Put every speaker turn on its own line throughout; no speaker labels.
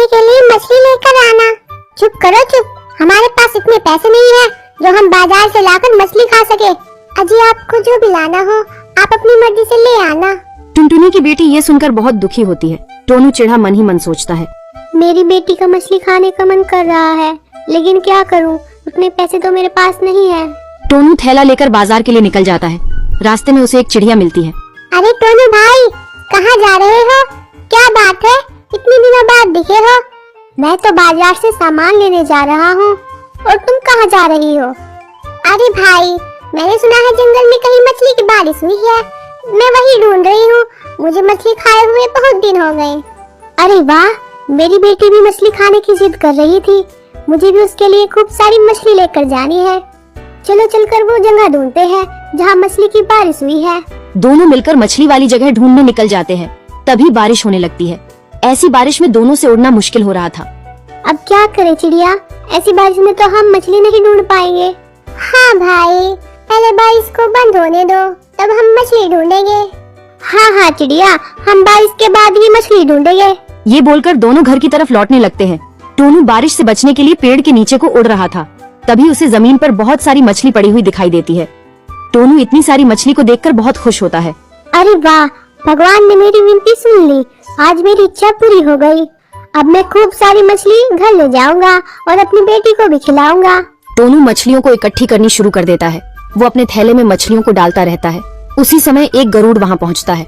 खाने के लिए मछली लेकर आना। चुप करो चुप, हमारे पास इतने पैसे नहीं है जो हम बाजार से लाकर मछली खा सके। अजी आपको जो भी लाना हो आप अपनी मर्जी से ले आना।
टुनटुनी की बेटी ये सुनकर बहुत दुखी होती है। टोनू चिढ़ा मन ही मन सोचता है,
मेरी बेटी का मछली खाने का मन कर रहा है, लेकिन क्या करूं, उतने पैसे तो मेरे पास नहीं है।
टोनू थैला लेकर बाजार के लिए निकल जाता है। रास्ते में उसे एक चिड़िया मिलती है।
अरे टोनू भाई, कहाँ जा रहे हो? क्या बात है, इतने दिनों बाद दिखे हो? मैं तो बाजार से सामान लेने जा रहा हूँ, और तुम कहाँ जा रही हो? अरे भाई, मैंने सुना है जंगल में कहीं मछली की बारिश हुई है, मैं वही ढूंढ रही हूँ। मुझे मछली खाए हुए बहुत दिन हो गए। अरे वाह, मेरी बेटी भी मछली खाने की जिद कर रही थी, मुझे भी उसके लिए खूब सारी मछली लेकर जानी है। चलो चलकर वो जगह ढूंढते हैं जहाँ मछली की बारिश हुई है।
दोनों मिलकर मछली वाली जगह ढूंढने निकल जाते हैं। तभी बारिश होने लगती है। ऐसी बारिश में दोनों से उड़ना मुश्किल हो रहा था।
अब क्या करें चिड़िया, ऐसी बारिश में तो हम मछली नहीं ढूंढ पाएंगे। हाँ भाई, पहले बारिश को बंद होने दो, तब हम मछली ढूंढेंगे। हाँ हाँ चिड़िया, हम बारिश के बाद ही मछली ढूंढेंगे।
ये बोलकर दोनों घर की तरफ लौटने लगते हैं। टोनू बारिश से बचने के लिए पेड़ के नीचे को उड़ रहा था। तभी उसे जमीन पर बहुत सारी मछली पड़ी हुई दिखाई देती है। टोनू इतनी सारी मछली को देखकर बहुत खुश होता है।
अरे वाह, भगवान ने मेरी विनती सुन ली, आज मेरी इच्छा पूरी हो गई। अब मैं खूब सारी मछली घर ले जाऊंगा और अपनी बेटी को भी खिलाऊंगा।
टोनू मछलियों को इकट्ठी करनी शुरू कर देता है। वो अपने थैले में मछलियों को डालता रहता है। उसी समय एक गरुड़ वहाँ पहुँचता है।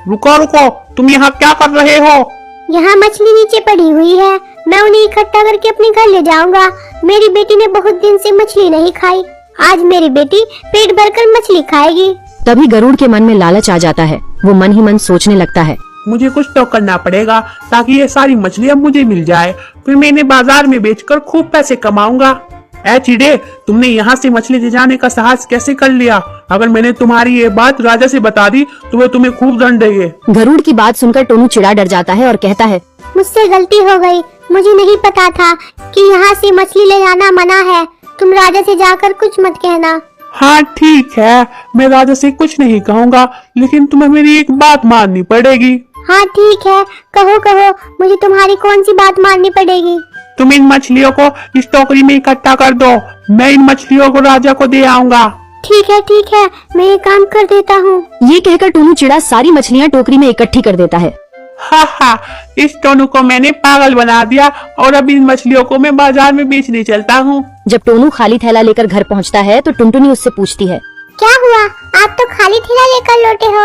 रुको रुको, तुम यहाँ क्या कर रहे हो?
यहाँ मछली नीचे पड़ी हुई है, मैं उन्हें इकट्ठा करके अपने घर ले जाऊंगा। मेरी बेटी ने बहुत दिन से मछली नहीं खाई, आज मेरी बेटी पेट भरकर मछली खाएगी।
तभी गरुड़ के मन में लालच आ जाता है। वो मन ही मन सोचने लगता है,
मुझे कुछ तो करना पड़ेगा ताकि ये सारी मछलियाँ मुझे मिल जाए, फिर मैं इन्हें बाजार में बेचकर खूब पैसे कमाऊंगा। ऐ चिड़े, तुमने यहाँ से मछली ले जाने का साहस कैसे कर लिया? अगर मैंने तुम्हारी ये बात राजा से बता दी तो वो तुम्हें खूब दंड देंगे।
गरुड़ की बात सुनकर टोनू चिड़ा डर जाता है और कहता है,
मुझसे गलती हो गई, मुझे नहीं पता था कि यहाँ से मछली ले जाना मना है। तुम राजा से जाकर कुछ मत कहना।
हाँ ठीक है, मैं राजा से कुछ नहीं कहूँगा, लेकिन तुम्हें मेरी एक बात माननी पड़ेगी।
हाँ ठीक है, कहो कहो, मुझे तुम्हारी कौन सी बात माननी पड़ेगी?
तुम इन मछलियों को इस टोकरी में इकट्ठा कर दो, मैं इन मछलियों को राजा को दे आऊंगा।
ठीक है, मैं ये काम कर देता हूँ।
ये कहकर टोनू चिड़ा सारी मछलियाँ टोकरी में इकट्ठी कर देता है।
हा, इस टोनू को मैंने पागल बना दिया और अब इन मछलियों को मैं बाजार में बेचने चलता हूँ।
जब टोनू खाली थैला लेकर घर पहुँचता है तो टुनटुनी उससे पूछती है,
क्या हुआ, आप तो खाली थैला लेकर लौटे हो,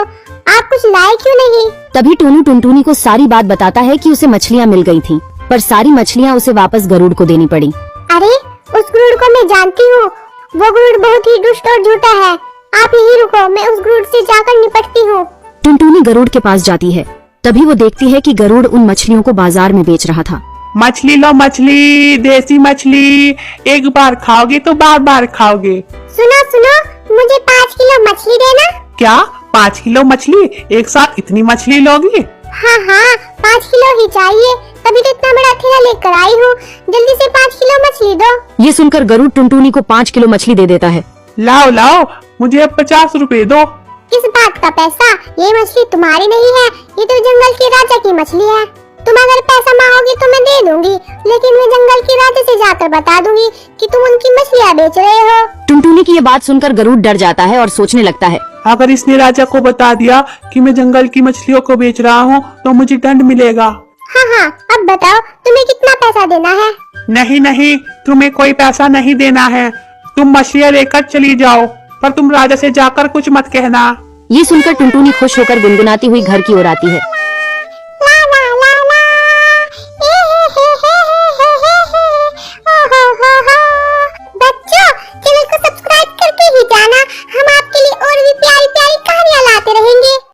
आप कुछ लाए क्यों नहीं?
तभी टोनू टुनटुनी को सारी बात बताता है कि उसे मछलियाँ मिल गई थीं, पर सारी मछलियाँ उसे वापस गरुड़ को देनी पड़ी।
अरे, उस गरुड़ को मैं जानती हूँ, वो गरुड़ बहुत ही दुष्ट और झूठा है। आप यही रुको, मैं उस गरुड़ से जाकर निपटती हूँ।
टुनटुनी गरुड़ के पास जाती है। तभी वो देखती है कि गरुड़ उन मछलियों को बाजार में बेच रहा था।
मछली लो मछली, देसी मछली, एक बार खाओगे तो बार बार खाओगे।
सुनो सुनो, मुझे 5 किलो मछली देना।
क्या 5 किलो मछली? एक साथ इतनी मछली लोगी?
हाँ, 5 किलो ही चाहिए, तभी तो इतना बड़ा थैला लेकर आई हूँ। जल्दी से 5 किलो मछली दो।
ये सुनकर गरुड़ टुनटुनी को 5 किलो मछली दे देता है।
लाओ, मुझे अब 50 रुपए दो।
इस बात का पैसा, ये मछली तुम्हारी नहीं है, ये तो जंगल के राजा की मछली है। तुम अगर पैसा मांगोगे तो मैं दे दूंगी, लेकिन मैं जंगल के राजा से जाकर बता दूंगी कि तुम उनकी मछलियाँ बेच रहे हो।
टुनटुनी की ये बात सुनकर गरुड़ डर जाता है और सोचने लगता है,
अगर इसने राजा को बता दिया कि मैं जंगल की मछलियों को बेच रहा हूँ तो मुझे दंड मिलेगा।
हाँ, अब बताओ तुम्हें कितना पैसा देना है?
नहीं, तुम्हें कोई पैसा नहीं देना है, तुम मछलियाँ लेकर चली जाओ, पर तुम राजा से जाकर कुछ मत कहना।
ये सुनकर टुनटुनी खुश होकर गुनगुनाती हुई घर की ओर आती है।